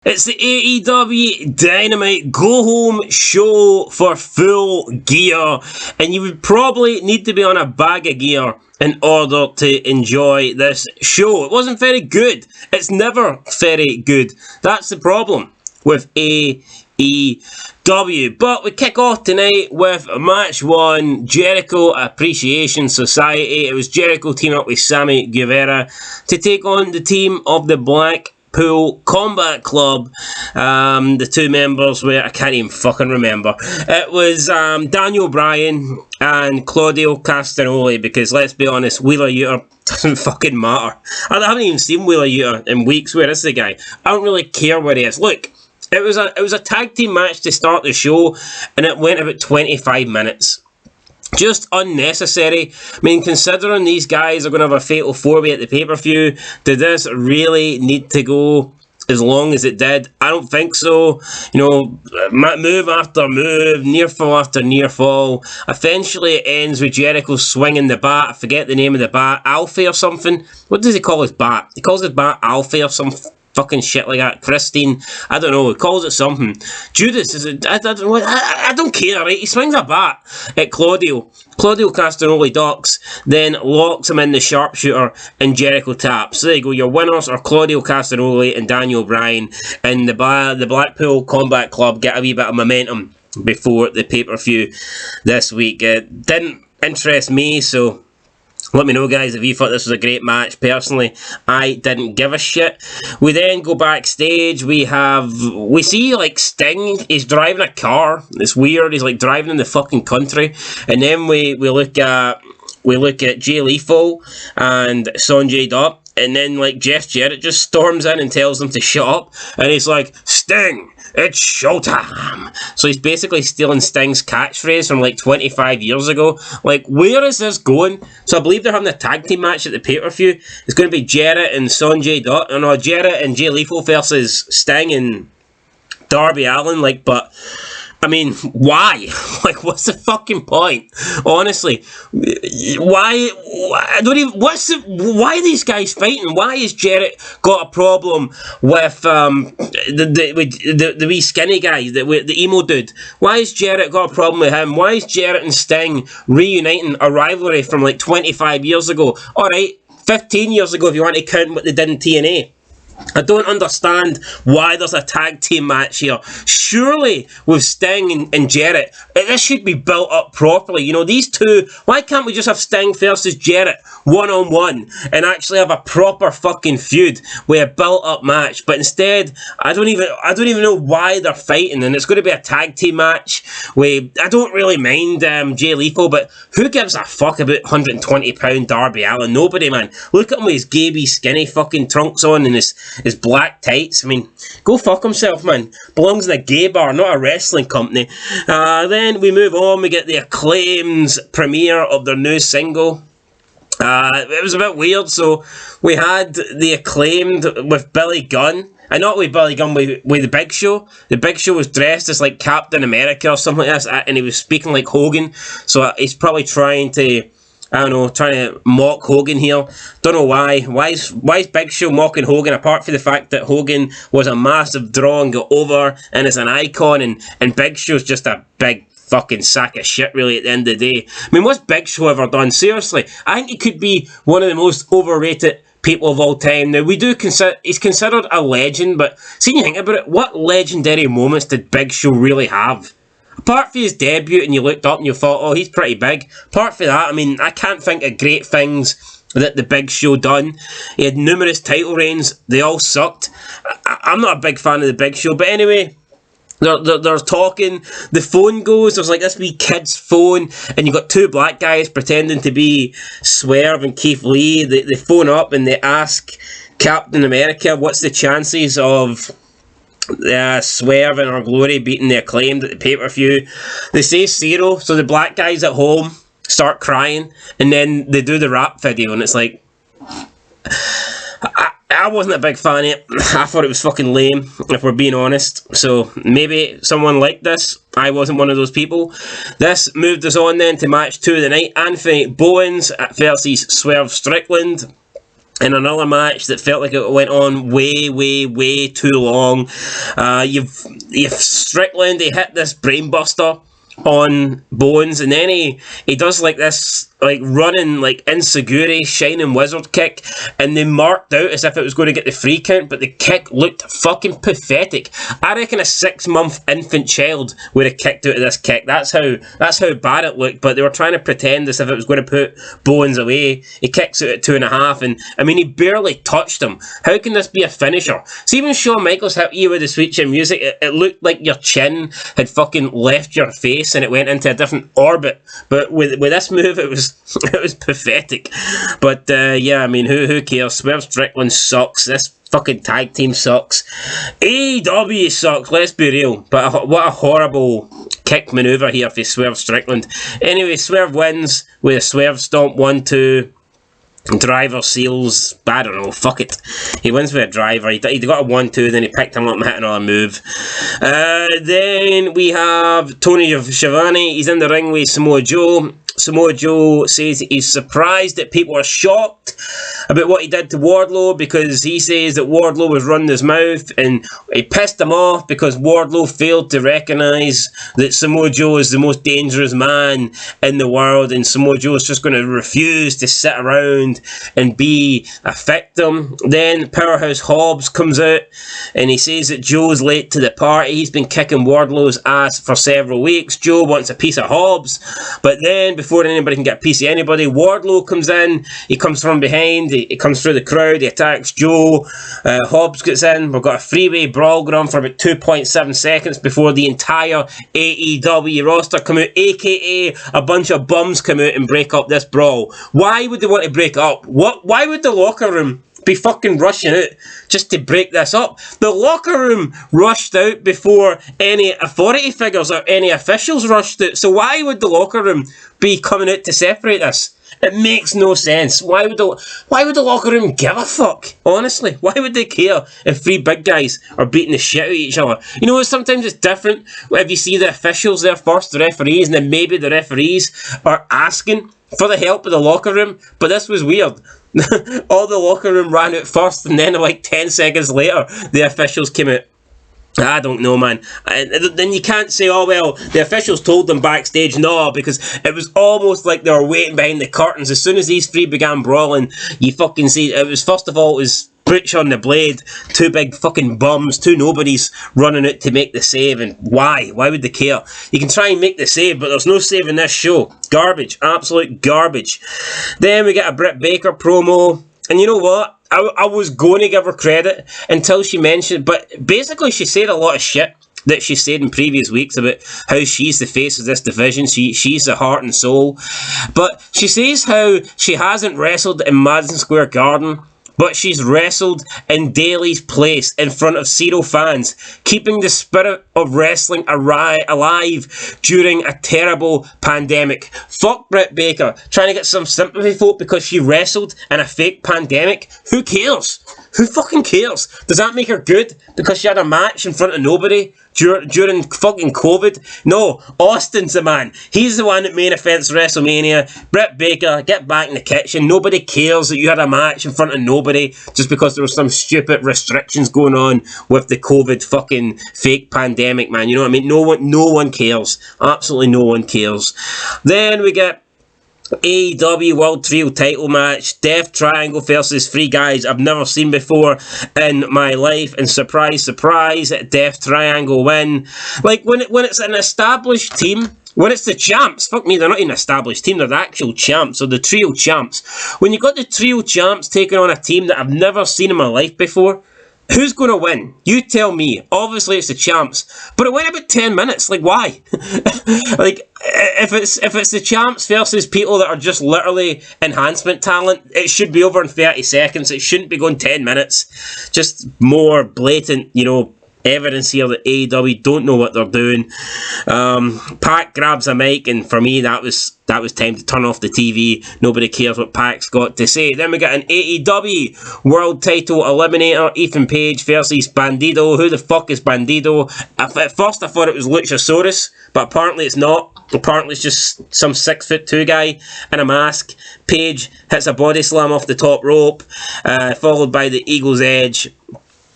It's the Aew Dynamite Go Home show for Full Gear, and you would probably need to be on a bag of gear in order to enjoy this show. It wasn't very good. It's never very good. That's the problem with AEW. But we kick off tonight with match 1, Jericho Appreciation Society. It was Jericho teaming up with Sammy Guevara to take on the team of the Blackpool Combat Club. The two members were, I can't even fucking remember. It was Daniel Bryan and Claudio Castagnoli, because let's be honest, Wheeler Yuta doesn't fucking matter. I haven't even seen Wheeler Yuta in weeks. Where is the guy? I don't really care where he is. Look, it was a tag team match to start the show, and it went about 25 minutes. Just unnecessary. I mean, considering these guys are going to have a fatal 4-way at the pay-per-view, did this really need to go as long as it did? I don't think so. You know, move after move, near fall after near fall. Eventually it ends with Jericho swinging the bat. I forget the name of the bat. Alfie or something. What does he call his bat? He calls his bat Alfie or some fucking shit like that. Christine, I don't know, he calls it something. Judas is it? I don't care, right? He swings a bat at Claudio Castagnoli ducks, then locks him in the sharpshooter, and Jericho taps. So there you go, your winners are Claudio Castagnoli and Daniel Bryan, and the Blackpool Combat Club get a wee bit of momentum before the pay-per-view this week. It didn't interest me, so let me know, guys, if you thought this was a great match. Personally, I didn't give a shit. We then go backstage. We see like Sting. He's driving a car. It's weird. He's like driving in the fucking country. And then we look at Jay Lethal and Sonjay Dutt. And then like Jeff Jarrett just storms in and tells them to shut up. And he's like, Sting, it's showtime. So he's basically stealing Sting's catchphrase from like 25 years ago. Like, where is this going? So I believe they're having a tag team match at the pay-per-view. It's going to be Jarrett and Sonjay Dutt. No, Jarrett and Jay Lethal versus Sting and Darby Allin. Like, but I mean, why? Like, what's the fucking point? Honestly, why? I don't even. Why are these guys fighting? Why has Jarrett got a problem with the wee skinny guy, the emo dude? Why has Jarrett got a problem with him? Why is Jarrett and Sting reuniting a rivalry from like 25 years ago? All right, 15 years ago if you want to count what they did in TNA. I don't understand why there's a tag team match here. Surely, with Sting and Jarrett, this should be built up properly. You know, these two, why can't we just have Sting versus Jarrett one-on-one and actually have a proper fucking feud with a built-up match? But instead, I don't even know why they're fighting, and it's going to be a tag team match with, I don't really mind Jay Lethal, but who gives a fuck about 120-pound Darby Allin? Nobody, man. Look at him with his gaby, skinny fucking trunks on and his black tights. I mean, go fuck himself, man. Belongs in a gay bar, not a wrestling company. Then we move on. We get the Acclaim's premiere of their new single. It was a bit weird. So we had the Acclaimed with Billy Gunn. And not with Billy Gunn, with the Big Show. The Big Show was dressed as like Captain America or something like this, and he was speaking like Hogan. So he's probably trying to mock Hogan here. Don't know why. Why is Big Show mocking Hogan, apart from the fact that Hogan was a massive draw and got over and is an icon, and Big Show's just a big fucking sack of shit, really, at the end of the day. I mean, what's Big Show ever done? Seriously, I think he could be one of the most overrated people of all time. Now, he's considered a legend, but see, you think about it, what legendary moments did Big Show really have? Apart from his debut and you looked up and you thought, oh, he's pretty big. Apart from that, I mean, I can't think of great things that the Big Show done. He had numerous title reigns. They all sucked. I'm not a big fan of the Big Show. But anyway, they're talking. The phone goes. There's like this wee kid's phone. And you've got two black guys pretending to be Swerve and Keith Lee. They phone up and they ask Captain America, what's the chances of Swerve and Our Glory beating the Acclaimed at the pay-per-view? They say 0, so the black guys at home start crying, and then they do the rap video, and it's like, I wasn't a big fan of it. I thought it was fucking lame, if we're being honest. So maybe someone liked this. I wasn't one of those people. This moved us on then to match 2 of the night. Anthony Bowens versus Swerve Strickland. in another match that felt like it went on way too long. You've Strickland, he hit this brainbuster on Bones, and then he does like this like running like insecurity shining wizard kick, and they marked out as if it was going to get the free count, but the kick looked fucking pathetic. I reckon a 6-month infant child would have kicked out of this kick. That's how bad it looked. But they were trying to pretend as if it was going to put Bones away. He kicks out at 2.5, and I mean, he barely touched him. How can this be a finisher? See, even Shawn Michaels hit you with the switching music, it looked like your chin had fucking left your face and it went into a different orbit. But with this move, it was pathetic. But yeah, I mean, who cares? Swerve Strickland sucks. This fucking tag team sucks. AEW sucks, let's be real. But what a horrible kick maneuver here for Swerve Strickland. Anyway, Swerve wins with a Swerve Stomp 1-2. Driver seals, I don't know, fuck it. He wins with a driver. He got a 1-2, then he picked him up and hit another move. Then we have Tony Schiavone. He's in the ring with Samoa Joe. Samoa Joe says he's surprised that people are shocked about what he did to Wardlow, because he says that Wardlow was running his mouth, and he pissed him off because Wardlow failed to recognise that Samoa Joe is the most dangerous man in the world, and Samoa Joe is just going to refuse to sit around and be a victim. Then Powerhouse Hobbs comes out and he says that Joe's late to the party. He's been kicking Wardlow's ass for several weeks. Joe wants a piece of Hobbs, but then before anybody can get a piece of anybody, Wardlow comes in. He comes from behind. He comes through the crowd. He attacks Joe. Hobbs gets in. We've got a freeway brawl going on for about 2.7 seconds before the entire AEW roster come out, aka a bunch of bums come out and break up this brawl. Why would they want to break up? Why would the locker room be fucking rushing out just to break this up? The locker room rushed out before any authority figures or any officials rushed out. So why would the locker room be coming out to separate this? It makes no sense. Why would the locker room give a fuck? Honestly, why would they care if three big guys are beating the shit out of each other? You know, sometimes it's different if you see the officials there first, the referees, and then maybe the referees are asking for the help of the locker room. But this was weird. All the locker room ran out first, and then like 10 seconds later, the officials came out. I don't know, man. Then you can't say, oh, well, the officials told them backstage. No, because it was almost like they were waiting behind the curtains. As soon as these three began brawling, you fucking see, it was, first of all, it was Butch on the Blade, two big fucking bums, two nobodies running out to make the save. And why? Why would they care? You can try and make the save, but there's no save in this show. Garbage. Absolute garbage. Then we get a Britt Baker promo. And you know what? I was going to give her credit until she mentioned, but basically she said a lot of shit that she said in previous weeks about how she's the face of this division, she's the heart and soul. But she says how she hasn't wrestled in Madison Square Garden, but she's wrestled in Daly's Place in front of zero fans, keeping the spirit of wrestling alive during a terrible pandemic. Fuck Britt Baker, trying to get some sympathy for it because she wrestled in a fake pandemic. Who cares? Who fucking cares? Does that make her good because she had a match in front of nobody during fucking COVID? No, Austin's the man. He's the one that main events WrestleMania. Britt Baker, get back in the kitchen. Nobody cares that you had a match in front of nobody just because there were some stupid restrictions going on with the COVID fucking fake pandemic, man. You know what I mean? No one cares. Absolutely no one cares. Then we get AEW World Trio title match, Death Triangle versus three guys I've never seen before in my life, and surprise, surprise, Death Triangle win. Like, when it's an established team, when it's the champs, fuck me, they're not even an established team, they're the actual champs, or the trio champs. When you got the trio champs taking on a team that I've never seen in my life before, who's going to win? You tell me. Obviously it's the champs, but it went about 10 minutes. Like, why? Like, if it's the champs versus people that are just literally enhancement talent, it should be over in 30 seconds. It shouldn't be going 10 minutes. Just more blatant, you know, evidence here that AEW don't know what they're doing. Pac grabs a mic, and for me that was time to turn off the TV. Nobody cares what Pac's got to say. Then we got an AEW World Title Eliminator, Ethan Page versus Bandido. Who the fuck is Bandido? At first I thought it was Luchasaurus, but apparently it's not. Apparently it's just some 6'2" guy in a mask. Paige hits a body slam off the top rope, followed by the Eagle's Edge.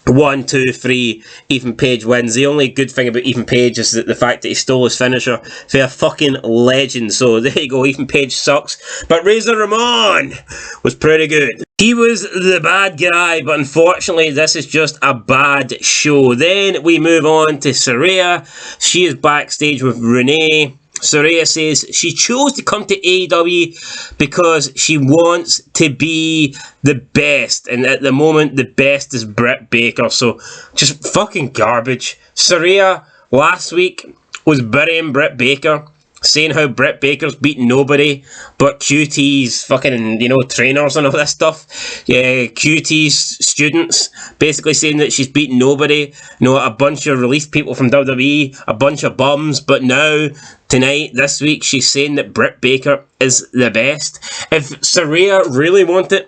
1, 2, 3, Ethan Page wins. The only good thing about Ethan Page is that the fact that he stole his finisher for a fucking legend. So there you go, Ethan Page sucks. But Razor Ramon was pretty good. He was the bad guy, but unfortunately this is just a bad show. Then we move on to Saraya. She is backstage with Renee. Saraya says she chose to come to AEW because she wants to be the best, and at the moment the best is Britt Baker, so just fucking garbage. Saraya last week was burying Britt Baker, saying how Britt Baker's beaten nobody but QT's fucking, trainers and all this stuff. Yeah, QT's students, basically saying that she's beaten nobody. A bunch of released people from WWE, a bunch of bums, but now, tonight, this week, she's saying that Britt Baker is the best. If Saraya really wanted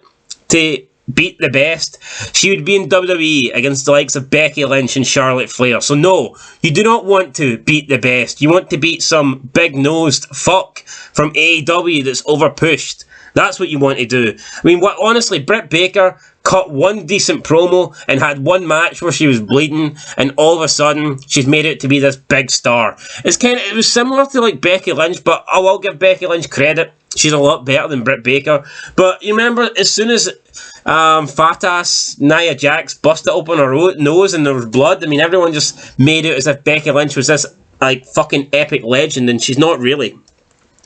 to beat the best, she would be in WWE against the likes of Becky Lynch and Charlotte Flair. So no, you do not want to beat the best. You want to beat some big-nosed fuck from AEW that's overpushed. That's what you want to do. I mean, honestly, Britt Baker cut one decent promo and had one match where she was bleeding, and all of a sudden she's made it to be this big star. It was similar to like Becky Lynch, but I will give Becky Lynch credit. She's a lot better than Britt Baker. But you remember, as soon as fat ass Nia Jax busted open her nose and there was blood, I mean, everyone just made it as if Becky Lynch was this like fucking epic legend, and she's not really.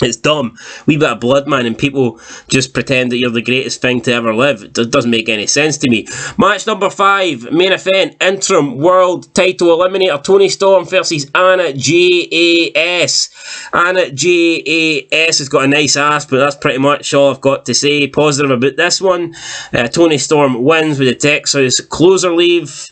It's dumb. Wee bit of blood, man, and people just pretend that you're the greatest thing to ever live. It doesn't make any sense to me. Match number 5, main event, interim world title eliminator, Toni Storm versus Anna J.A.S. Anna J.A.S. has got a nice ass, but that's pretty much all I've got to say positive about this one. Toni Storm wins with the Texas closer leave.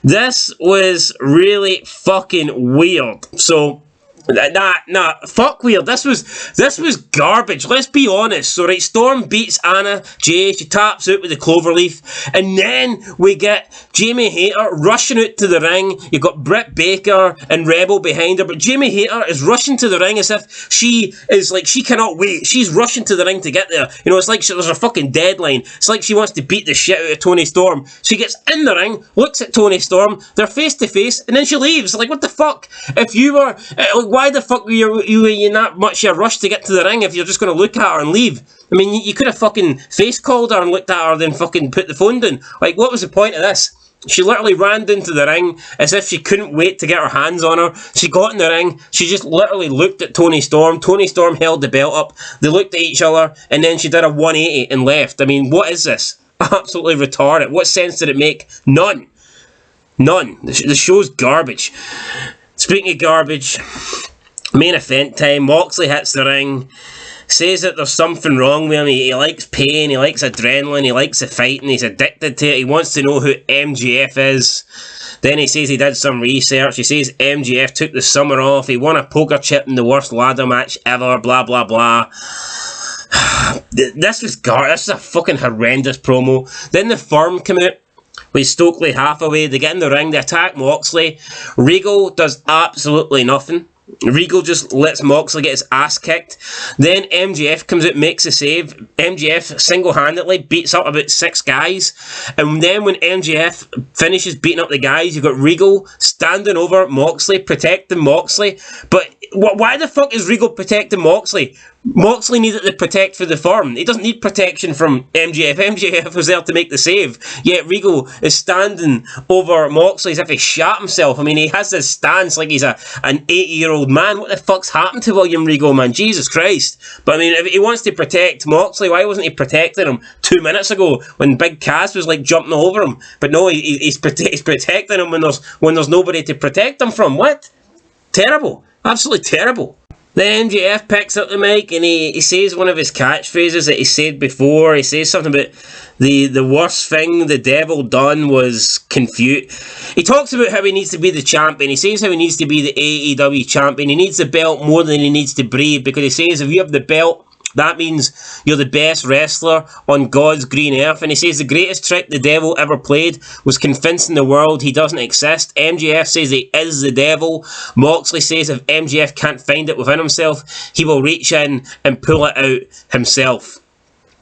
This was really fucking weird. So, Nah, fuck weird. This was garbage. Let's be honest. So, right, Storm beats Anna Jay. She taps out with the cloverleaf, and then we get Jamie Hayter rushing out to the ring. You've got Britt Baker and Rebel behind her, but Jamie Hayter is rushing to the ring as if she is like she cannot wait. She's rushing to the ring to get there. It's like there's a fucking deadline. It's like she wants to beat the shit out of Toni Storm. She gets in the ring, looks at Toni Storm. They're face to face, and then she leaves. Like, what the fuck? If you were why the fuck were you in that much of a rush to get to the ring if you're just going to look at her and leave? I mean, you could have fucking face called her and looked at her, then fucking put the phone down. Like, what was the point of this? She literally ran into the ring as if she couldn't wait to get her hands on her. She got in the ring. She just literally looked at Toni Storm. Toni Storm held the belt up. They looked at each other, and then she did a 180 and left. I mean, what is this? Absolutely retarded. What sense did it make? None. The show's garbage. Speaking of garbage, main event time. Moxley hits the ring, says that there's something wrong with him. He likes pain, he likes adrenaline, he likes the fighting, he's addicted to it. He wants to know who MJF is. Then he says he did some research. He says MJF took the summer off. He won a poker chip in the worst ladder match ever. Blah blah blah. This was garbage. This is a fucking horrendous promo. Then the Firm come out with Stokely Hathaway. They get in the ring, they attack Moxley. Regal does absolutely nothing. Regal just lets Moxley get his ass kicked. Then MJF comes out, makes a save. MJF single-handedly beats up about 6 guys. And then when MJF finishes beating up the guys, you've got Regal standing over Moxley, protecting Moxley. But why the fuck is Regal protecting Moxley? Moxley needed to protect for the Firm. He doesn't need protection from MJF. MJF was there to make the save. Yet Regal is standing over Moxley as if he shot himself. I mean, he has this stance like he's an 80-year-old man. What the fuck's happened to William Regal, man? Jesus Christ. But I mean, if he wants to protect Moxley, why wasn't he protecting him 2 minutes ago when Big Cass was like jumping all over him? But no, he's protecting him when there's nobody to protect him from. What? Terrible. Absolutely terrible. Then MJF picks up the mic and he says one of his catchphrases that he said before. He says something about the worst thing the devil done was confuse. He talks about how he needs to be the champion. He says how he needs to be the AEW champion. He needs the belt more than he needs to breathe, because he says if you have the belt That means you're the best wrestler on God's green earth. And he says the greatest trick the devil ever played was convincing the world he doesn't exist. MJF says he is the devil. Moxley says if MJF can't find it within himself, he will reach in and pull it out himself.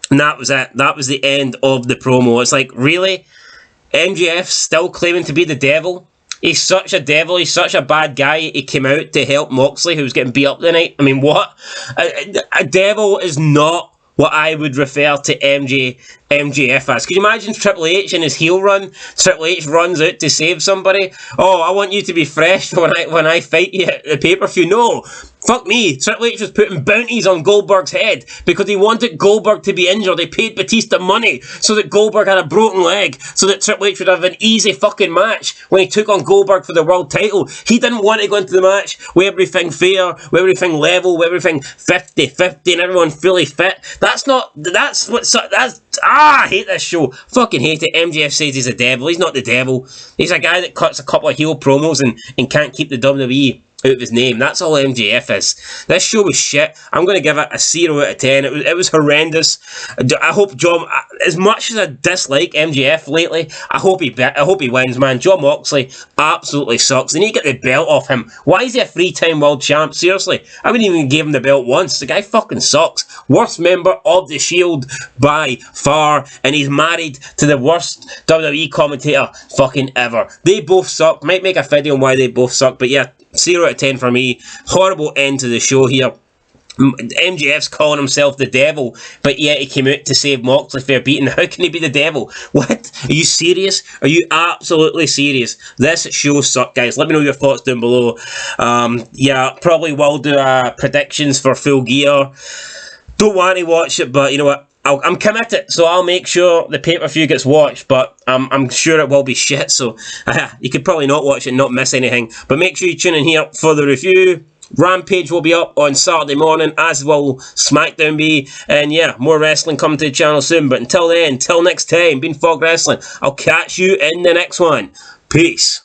And that was it. That was the end of the promo. It's like, really? MJF still claiming to be the devil? He's such a devil. He's such a bad guy. He came out to help Moxley, who was getting beat up tonight. I mean, what? A devil is not what I would refer to MJF as. Can you imagine Triple H in his heel run? Triple H runs out to save somebody. Oh, I want you to be fresh when I fight you at the pay-per-view. No. Fuck me, Triple H was putting bounties on Goldberg's head because he wanted Goldberg to be injured. He paid Batista money so that Goldberg had a broken leg, so that Triple H would have an easy fucking match when he took on Goldberg for the world title. He didn't want to go into the match with everything fair, with everything level, with everything 50-50 and everyone fully fit. I hate this show. Fucking hate it. MJF says he's a devil. He's not the devil. He's a guy that cuts a couple of heel promos and can't keep the WWE out of his name. That's all MJF is. This show was shit. I'm going to give it a 0 out of 10. It was horrendous. I hope John, as much as I dislike MJF lately, I hope he wins, man. John Moxley absolutely sucks. They need to get the belt off him. Why is he a 3-time world champ? Seriously, I wouldn't even give him the belt once. The guy fucking sucks. Worst member of the Shield by far, and he's married to the worst WWE commentator fucking ever. They both suck. Might make a video on why they both suck, but yeah, 0 out of 10 for me. Horrible end to the show here. MJF's calling himself the devil, but yet he came out to save Moxley for a beating. How can he be the devil? What? Are you serious? Are you absolutely serious? This show sucked, guys. Let me know your thoughts down below. Yeah, probably will do predictions for Full Gear. Don't want to watch it, but you know what? I'm committed, so I'll make sure the pay-per-view gets watched, but I'm sure it will be shit, so you could probably not watch it and not miss anything. But make sure you tune in here for the review. Rampage will be up on Saturday morning, as will SmackDown be, and yeah, more wrestling coming to the channel soon. But until then, until next time, been Fog Wrestling, I'll catch you in the next one. Peace.